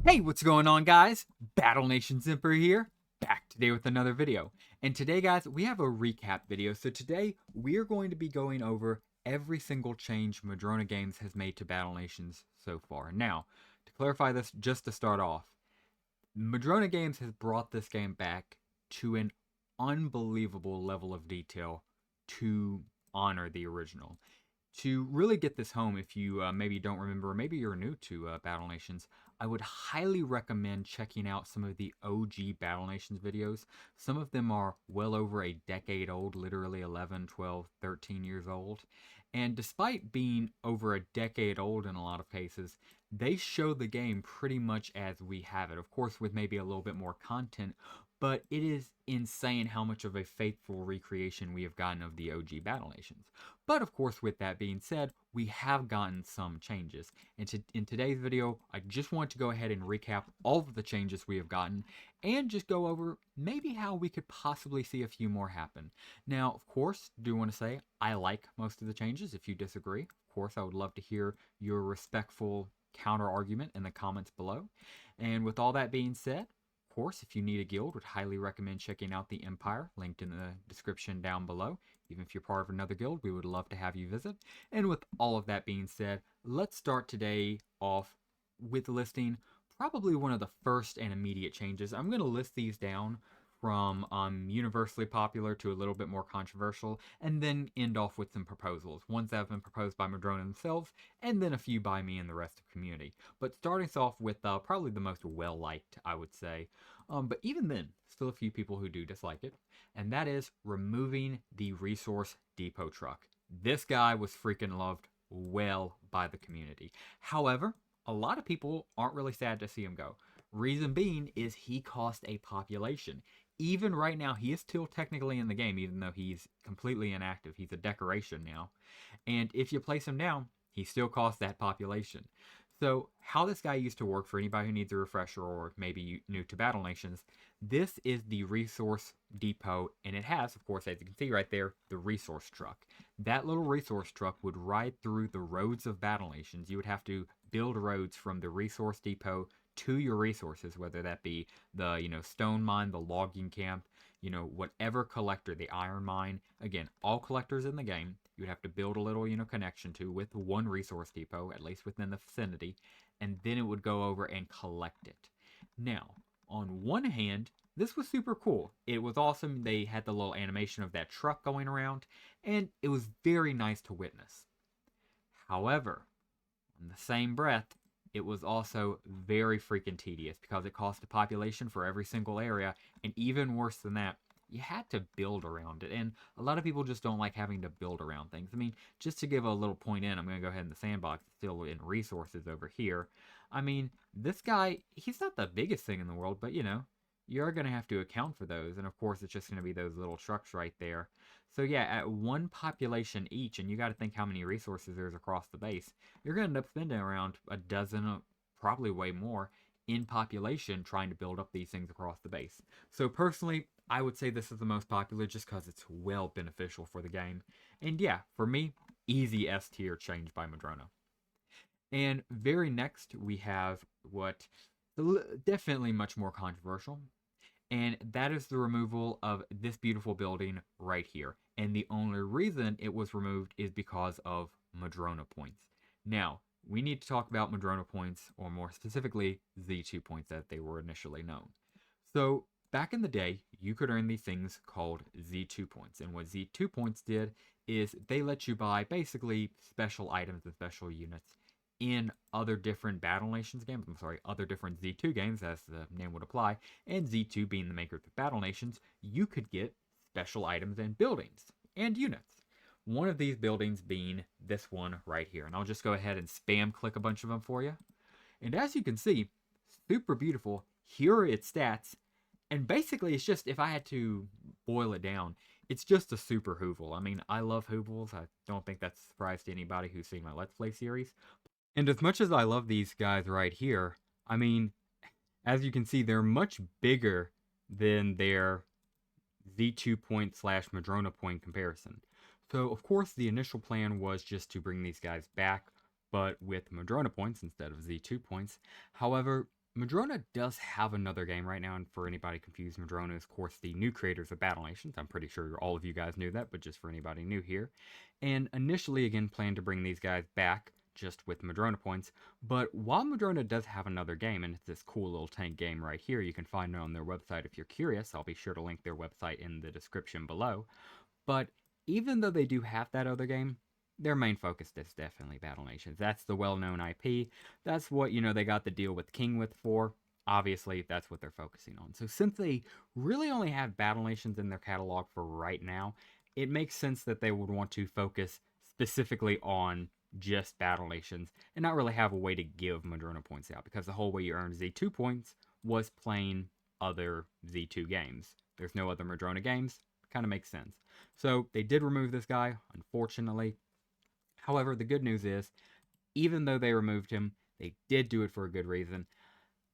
Hey, what's going on, guys? Battle Nation Zimper here, back today with another video. And today, guys, we have a recap video. So today, we're going to be going over every single change Madrona Games has made to Battle Nations so far. Now, to clarify this, just to start off, Madrona Games has brought this game back to an unbelievable level of detail to honor the original. To really get this home, if you maybe don't remember, or maybe you're new to Battle Nations, I would highly recommend checking out some of the OG Battle Nations videos. Some of them are well over a decade old, literally 11, 12, 13 years old. And despite being over a decade old in a lot of cases, they show the game pretty much as we have it. Of course, with maybe a little bit more content, but it is insane how much of a faithful recreation we have gotten of the OG Battle Nations. But of course, with that being said, we have gotten some changes. And in today's video, I just want to go ahead and recap all of the changes we have gotten and just go over maybe how we could possibly see a few more happen. Now, of course, do want to say I like most of the changes. If you disagree, of course, I would love to hear your respectful counter argument in the comments below. And with all that being said, of course, if you need a guild, would highly recommend checking out the Empire, linked in the description down below. Even if you're part of another guild, we would love to have you visit. And with all of that being said, let's start today off with listing probably one of the first and immediate changes. I'm going to list these down from universally popular to a little bit more controversial, and then end off with some proposals. Ones that have been proposed by Madrona themselves, and then a few by me and the rest of the community. But starting us off with probably the most well-liked, I would say. But even then, still a few people who do dislike it, and that is removing the resource depot truck. This guy was freaking loved well by the community. However, a lot of people aren't really sad to see him go. Reason being is he cost a population. Even right now, he is still technically in the game, even though he's completely inactive. He's a decoration now. And if you place him down, he still costs that population. So, how this guy used to work, for anybody who needs a refresher or maybe new to Battle Nations, this is the resource depot, and it has, of course, as you can see right there, the resource truck. That little resource truck would ride through the roads of Battle Nations. You would have to build roads from the resource depot to your resources, whether that be the stone mine, the logging camp, whatever collector, the iron mine. Again, all collectors in the game, you would have to build a little connection to with one resource depot, at least within the vicinity, and then it would go over and collect it. Now, on one hand, this was super cool. It was awesome. They had the little animation of that truck going around, and it was very nice to witness. However, in the same breath, it was also very freaking tedious because it cost a population for every single area, and even worse than that, you had to build around it. And a lot of people just don't like having to build around things. I mean, just to give a little point in, I'm going to go ahead in the sandbox, still in resources over here. I mean, this guy, he's not the biggest thing in the world, but you're going to have to account for those. And of course, it's just going to be those little trucks right there. So yeah, at one population each, and you got to think how many resources there's across the base, you're going to end up spending around a dozen, probably way more, in population trying to build up these things across the base. So personally, I would say this is the most popular just because it's well beneficial for the game. And yeah, for me, easy S tier change by Madrona. And very next, we have what definitely much more controversial, and that is the removal of this beautiful building right here. And the only reason it was removed is because of Madrona points. Now, we need to talk about Madrona points, or more specifically, Z2 points as they were initially known. So, back in the day, you could earn these things called Z2 points. And what Z2 points did is they let you buy basically special items and special units in other different Battle Nations games. I'm sorry, other different Z2 games, as the name would apply. And Z2 being the maker of the Battle Nations, you could get special items and buildings and units. One of these buildings being this one right here. And I'll just go ahead and spam click a bunch of them for you. And as you can see, super beautiful. Here are its stats. And basically, it's just, if I had to boil it down, it's just a super Hoovel. I mean, I love Hoovels. I don't think that's a surprise to anybody who's seen my Let's Play series. And as much as I love these guys right here, I mean, as you can see, they're much bigger than their Z2 point slash Madrona point comparison. So, of course, the initial plan was just to bring these guys back, but with Madrona points instead of Z2 points. However, Madrona does have another game right now, and for anybody confused, Madrona is, of course, the new creators of Battle Nations. I'm pretty sure all of you guys knew that, but just for anybody new here. And initially, again, planned to bring these guys back just with Madrona points. But while Madrona does have another game, and it's this cool little tank game right here, you can find it on their website if you're curious. I'll be sure to link their website in the description below. But even though they do have that other game, their main focus is definitely Battle Nations. That's the well-known IP. That's what, they got the deal with King with for. Obviously, that's what they're focusing on. So since they really only have Battle Nations in their catalog for right now, it makes sense that they would want to focus specifically on just Battle Nations and not really have a way to give Madrona points out, because the whole way you earned Z2 points was playing other Z2 games. There's no other Madrona games. Kind of makes sense. So they did remove this guy, unfortunately. However, the good news is, even though they removed him, they did do it for a good reason.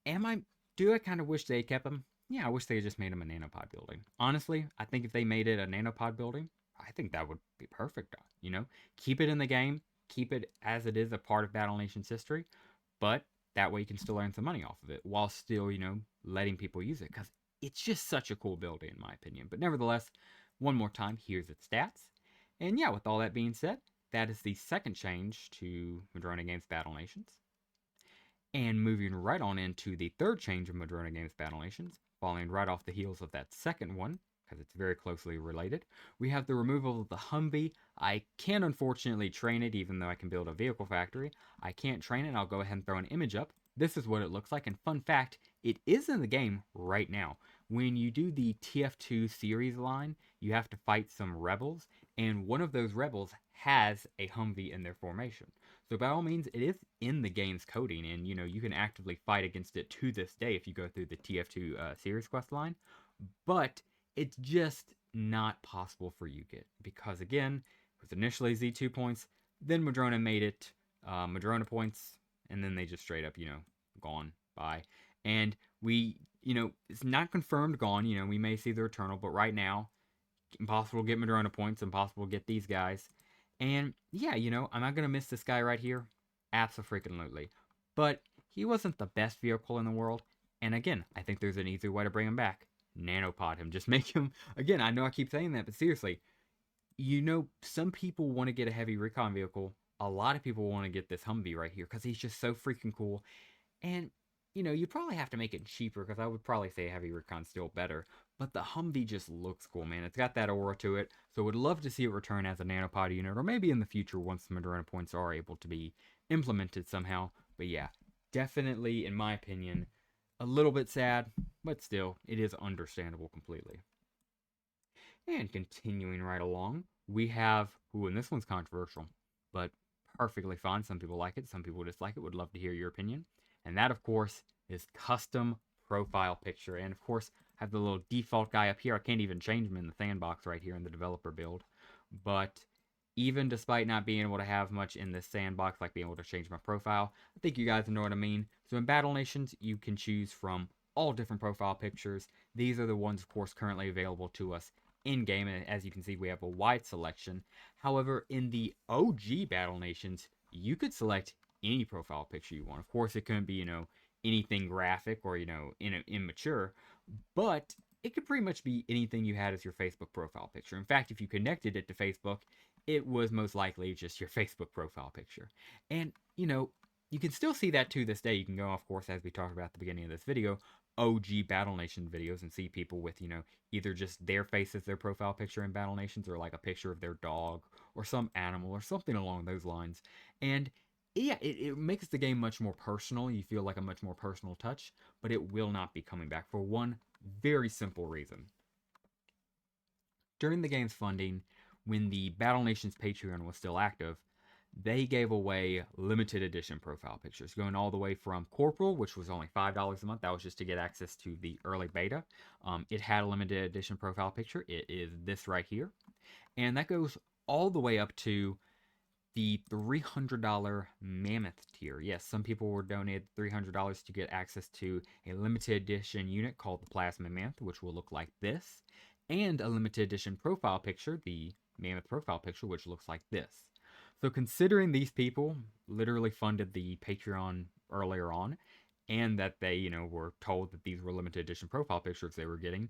Do I kind of wish they kept him? Yeah, I wish they had just made him a nanopod building. Honestly, I think if they made it a nanopod building, I think that would be perfect. Keep it in the game, keep it as it is a part of Battle Nations history, but that way you can still earn some money off of it while still, letting people use it, because it's just such a cool building in my opinion. But nevertheless, one more time, here's its stats. And yeah, with all that being said, that is the second change to Madrona Games Battle Nations. And moving right on into the third change of Madrona Games Battle Nations, following right off the heels of that second one, because it's very closely related, we have the removal of the Humvee. I can unfortunately train it, even though I can build a vehicle factory. I can't train it. I'll go ahead and throw an image up. This is what it looks like, and fun fact, it is in the game right now. When you do the TF2 series line, you have to fight some rebels, and one of those rebels has a Humvee in their formation. So by all means, it is in the game's coding, and you can actively fight against it to this day if you go through the TF2 series quest line. But it's just not possible for Ukit because, again, it was initially Z2 points, then Madrona made it Madrona points, and then they just straight up, gone by. And it's not confirmed gone. We may see the Eternal, but right now, impossible to get Madrona points, impossible to get these guys. And yeah, am I going to miss this guy right here? Absolutely. But he wasn't the best vehicle in the world. And again, I think there's an easier way to bring him back. Nanopod him. Just make him, again, I know I keep saying that, but seriously, some people want to get a heavy recon vehicle. A lot of people want to get this Humvee right here because he's just so freaking cool. And, you'd probably have to make it cheaper because I would probably say heavy recon's still better. But the Humvee just looks cool, man. It's got that aura to it. So would love to see it return as a nanopod unit, or maybe in the future once the Madrona points are able to be implemented somehow. But yeah, definitely, in my opinion, a little bit sad, but still, it is understandable completely. And continuing right along, we have, and this one's controversial, but perfectly fine. Some people like it, some people dislike it. Would love to hear your opinion. And that, of course, is custom profile picture. And of course, I have the little default guy up here. I can't even change him in the sandbox right here in the developer build. But even despite not being able to have much in this sandbox, like being able to change my profile, I think you guys know what I mean. So in Battle Nations, you can choose from all different profile pictures. These are the ones, of course, currently available to us in-game, and as you can see, we have a wide selection. However, in the OG Battle Nations, you could select any profile picture you want. Of course, it couldn't be, anything graphic or, immature, but it could pretty much be anything you had as your Facebook profile picture. In fact, if you connected it to Facebook, it was most likely just your Facebook profile picture. And, you can still see that to this day. You can go, of course, as we talked about at the beginning of this video, OG Battle Nation videos and see people with, either just their face as their profile picture in Battle Nations or like a picture of their dog or some animal or something along those lines. And yeah, it makes the game much more personal. You feel like a much more personal touch, but it will not be coming back for one very simple reason. During the game's funding, when the Battle Nations Patreon was still active, they gave away limited edition profile pictures, going all the way from Corporal, which was only $5 a month. That was just to get access to the early beta. It had a limited edition profile picture. It is this right here. And that goes all the way up to the $300 Mammoth tier. Yes, some people were donated $300 to get access to a limited edition unit called the Plasma Mammoth, which will look like this, and a limited edition profile picture, the Mammoth profile picture, which looks like this. So considering these people literally funded the Patreon earlier on, and that they, were told that these were limited edition profile pictures they were getting,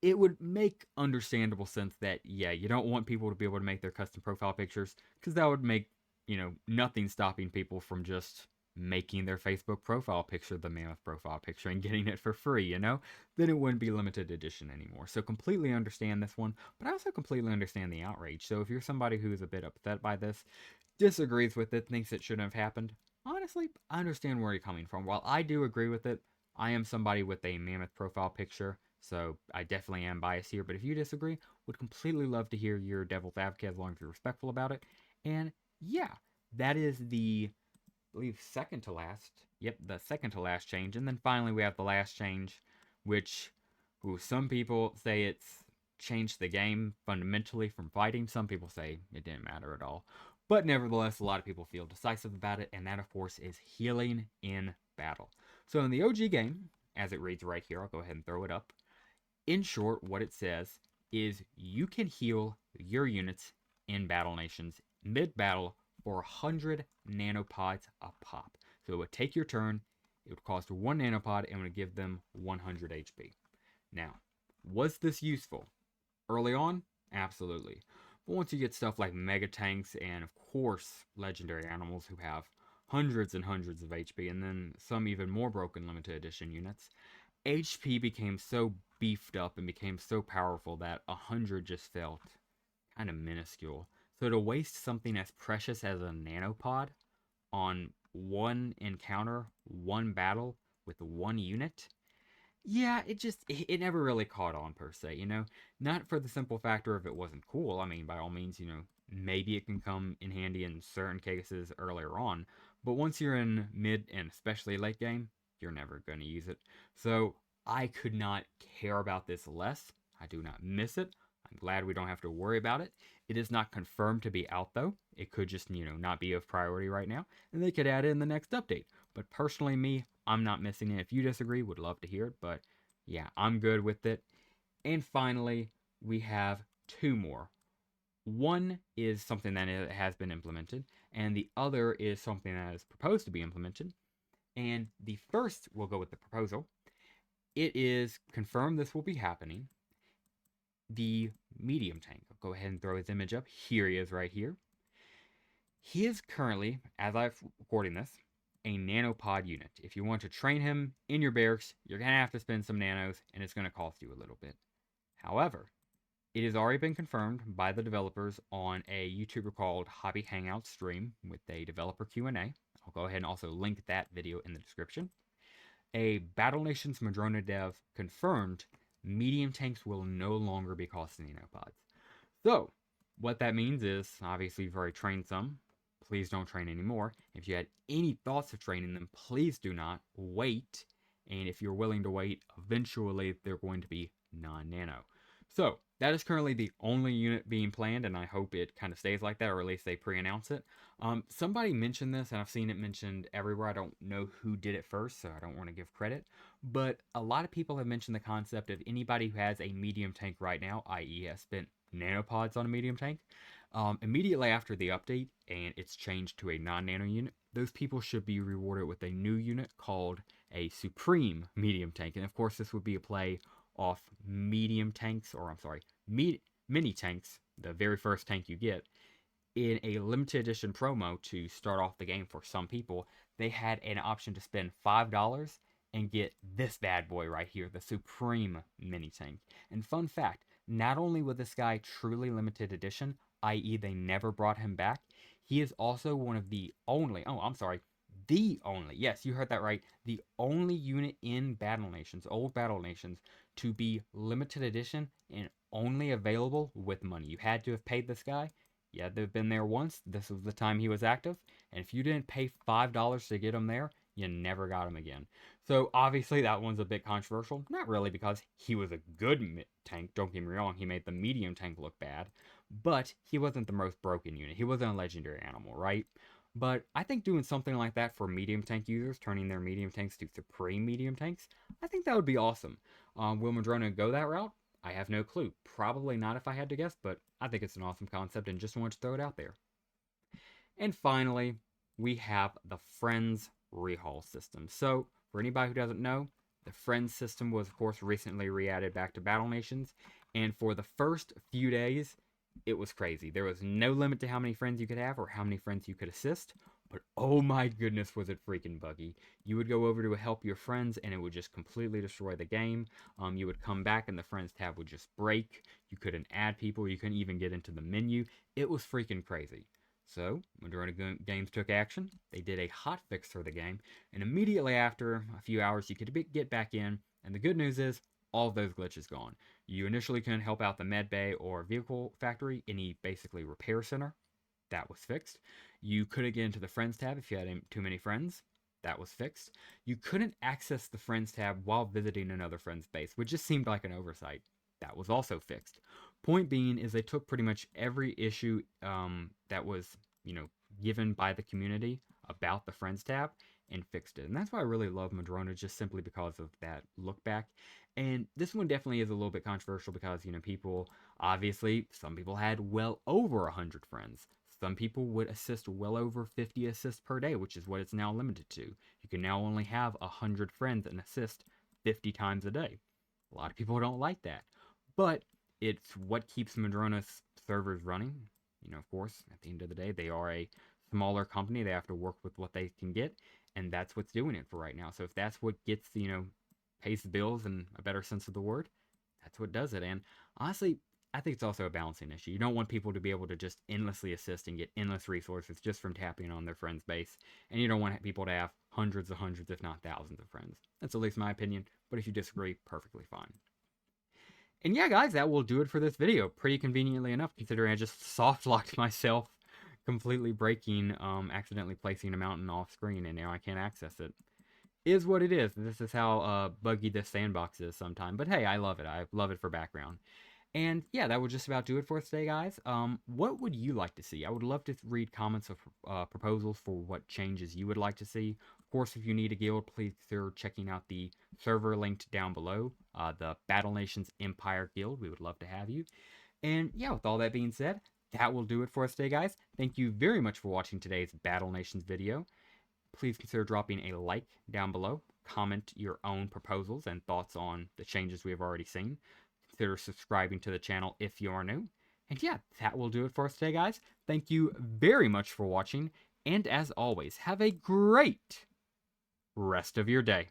it would make understandable sense that, yeah, you don't want people to be able to make their custom profile pictures because that would make, nothing stopping people from just making their Facebook profile picture the Mammoth profile picture and getting it for free, then it wouldn't be limited edition anymore. So completely understand this one, but I also completely understand the outrage. So if you're somebody who's a bit upset by this, disagrees with it, thinks it shouldn't have happened, honestly, I understand where you're coming from. While I do agree with it, I am somebody with a Mammoth profile picture, so I definitely am biased here. But if you disagree, would completely love to hear your devil's advocate as long as you're respectful about it. And yeah, that is the, I believe, second to last. Yep, the second to last change. And then finally, we have the last change, which some people say it's changed the game fundamentally from fighting. Some people say it didn't matter at all. But nevertheless, a lot of people feel decisive about it, and that, of course, is healing in battle. So in the OG game, as it reads right here, I'll go ahead and throw it up. In short, what it says is you can heal your units in Battle Nations mid-battle for 100 nanopods a pop. So it would take your turn, it would cost 1 nanopod, and would give them 100 HP. Now, was this useful? Early on, absolutely. But once you get stuff like mega tanks and, of course, legendary animals who have hundreds and hundreds of HP, and then some even more broken limited edition units, HP became so beefed up and became so powerful that 100 just felt kind of minuscule. So to waste something as precious as a nanopod on one encounter, one battle with one unit, yeah, it never really caught on per se, Not for the simple factor of it wasn't cool. I mean, by all means, maybe it can come in handy in certain cases earlier on, but once you're in mid and especially late game, you're never going to use it. So I could not care about this less. I do not miss it. I'm glad we don't have to worry about it. It is not confirmed to be out though. It could just, not be of priority right now, and they could add it in the next update. But personally, me, I'm not missing it. If you disagree, would love to hear it. But yeah, I'm good with it. And finally, we have two more. One is something that has been implemented, and the other is something that is proposed to be implemented. And the first, we'll go with the proposal. It is confirmed this will be happening. The medium tank. I'll go ahead and throw his image up. Here he is right here. He is currently, as I'm recording this, a nanopod unit. If you want to train him in your barracks, you're going to have to spend some nanos, and it's going to cost you a little bit. However, it has already been confirmed by the developers on a YouTuber called Hobby Hangout stream with a developer Q&A. I'll go ahead and also link that video in the description. A Battle Nations Madrona dev confirmed medium tanks will no longer be costing nanopods. So, what that means is, obviously you've already trained some, please don't train anymore. If you had any thoughts of training them, please do not wait. And if you're willing to wait, eventually they're going to be non-nano. So that is currently the only unit being planned, and I hope it kind of stays like that, or at least they pre-announce it. Somebody mentioned this, and I've seen it mentioned everywhere. I don't know who did it first, so I don't want to give credit. But a lot of people have mentioned the concept of anybody who has a medium tank right now, i.e. has spent nanopods on a medium tank, immediately after the update and it's changed to a non-nano unit, those people should be rewarded with a new unit called a Supreme Medium Tank. And of course, this would be a play off medium tanks, or I'm sorry, mini tanks, the very first tank you get. In a limited edition promo to start off the game for some people, they had an option to spend $5 and get this bad boy right here, the Supreme Mini Tank. And fun fact, not only was this guy truly limited edition, i.e. they never brought him back, he is also one of the only, the only, yes, you heard that right, the only unit in Battle Nations, old Battle Nations, to be limited edition and only available with money. You had to have paid this guy. You had to have been there once. This was the time he was active. And if you didn't pay $5 to get him there, you never got him again. So obviously that one's a bit controversial. Not really, because he was a good tank. Don't get me wrong. He made the medium tank look bad. But he wasn't the most broken unit. He wasn't a legendary animal, right? But I think doing something like that for medium tank users, turning their medium tanks to supreme medium tanks, I think that would be awesome. Will Madrona go that route? I have no clue. Probably not if I had to guess, but I think it's an awesome concept and just wanted to throw it out there. And finally, we have the Friends rehaul system. So For anybody who doesn't know, the friends system was, of course, recently re-added back to Battle Nations, and for the first few days, it was crazy. There was no limit to how many friends you could have or how many friends you could assist, but oh my goodness was it freaking buggy. You would go over to help your friends and it would just completely destroy the game. You would come back and the friends tab would just break. You couldn't add people. You couldn't even get into the menu. It was freaking crazy. So, Madrona Games took action. They did a hot fix for the game, and immediately after a few hours, you could get back in. And the good news is, all of those glitches gone. You initially couldn't help out the med bay or vehicle factory, any basically repair center. That was fixed. You couldn't get into the friends tab if you had too many friends. That was fixed. You couldn't access the friends tab while visiting another friend's base, which just seemed like an oversight. That was also fixed. Point being is they took pretty much every issue that was, given by the community about the friends tab and fixed it. And that's why I really love Madrona, just simply because of that look back. And this one definitely is a little bit controversial because, people, obviously, some people had well over 100 friends. Some people would assist well over 50 assists per day, which is what it's now limited to. You can now only have 100 friends and assist 50 times a day. A lot of people don't like that. But it's what keeps Madrona's servers running. Of course, at the end of the day, they are a smaller company. They have to work with what they can get, and that's what's doing it for right now. So if that's what gets, pays the bills in a better sense of the word, that's what does it. And honestly, I think it's also a balancing issue. You don't want people to be able to just endlessly assist and get endless resources just from tapping on their friend's base. And you don't want people to have hundreds, if not thousands of friends. That's at least my opinion. But if you disagree, perfectly fine. And yeah, guys, that will do it for this video. Pretty conveniently enough, considering I just soft-locked myself, completely breaking, accidentally placing a mountain off screen, and now I can't access it. Is what it is. This is how buggy this sandbox is sometimes. But hey, I love it. I love it for background. And yeah, that would just about do it for us today, guys. What would you like to see? I would love to read comments of proposals for what changes you would like to see. Of course, if you need a guild, please consider checking out the server linked down below, the Battle Nations Empire Guild. We would love to have you. And yeah, with all that being said, that will do it for us today, guys. Thank you very much for watching today's Battle Nations video. Please consider dropping a like down below. Comment your own proposals and thoughts on the changes we have already seen. Consider subscribing to the channel if you are new. And yeah, that will do it for us today, guys. Thank you very much for watching. And as always, have a great rest of your day.